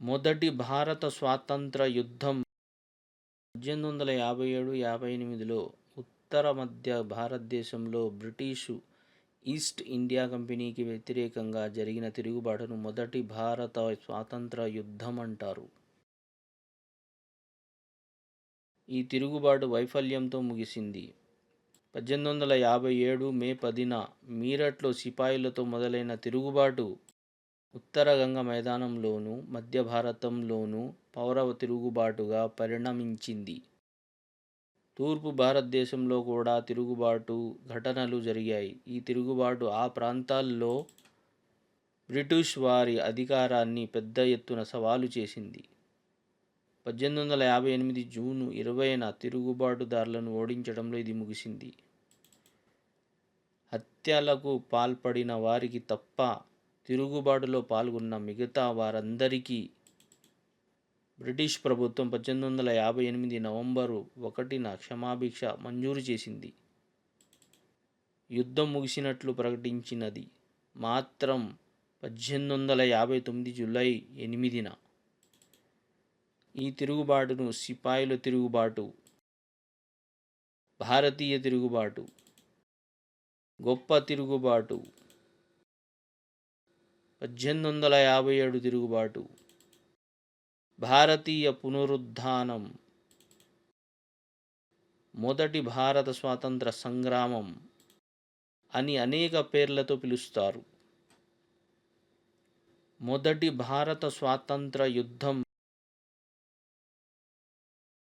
మొదటి భారత స్వాతంత్ర యుద్ధం 1857-58లో ఉత్తర మధ్య భారతదేశంలో బ్రిటిషు ఈస్ట్ ఇండియా కంపెనీకి వ్యతిరేకంగా జరిగిన తిరుగుబాటును మొదటి భారత స్వాతంత్ర యుద్ధం అంటారు. ఈ తిరుగుబాటు వైఫల్యంతో ముగిసింది. 1857 మే 10న మీరట్లో సిపాయిలతో మొదలైన తిరుగుబాటు ఉత్తర గంగ మైదానంలోనూ, మధ్య భారతంలోనూ పౌర తిరుగుబాటుగా పరిణమించింది. తూర్పు భారతదేశంలో కూడా తిరుగుబాటు ఘటనలు జరిగాయి. ఈ తిరుగుబాటు ఆ ప్రాంతాల్లో బ్రిటిష్ వారి అధికారాన్ని పెద్ద ఎత్తున సవాలు చేసింది. 1858 జూన్ 20న తిరుగుబాటుదారులను ఓడించడంలో ఇది ముగిసింది. హత్యలకు పాల్పడిన వారికి తప్ప తిరుగుబాటులో పాల్గొన్న మిగతా వారందరికీ బ్రిటిష్ ప్రభుత్వం 1858 నవంబరు 1న క్షమాభిక్ష మంజూరు చేసింది. యుద్ధం ముగిసినట్లు ప్రకటించినది మాత్రం 1859 జూలై 8న. ఈ తిరుగుబాటును సిపాయిల తిరుగుబాటు, భారతీయ తిరుగుబాటు, గొప్ప తిరుగుబాటు, 1857 తిరుగుబాటు, భారతీయ పునరుత్థానం, మొదటి భారత స్వాతంత్ర సంగ్రామం అని అనేక పేర్లతో పిలుస్తారు. మొదటి భారత స్వాతంత్ర యుద్ధం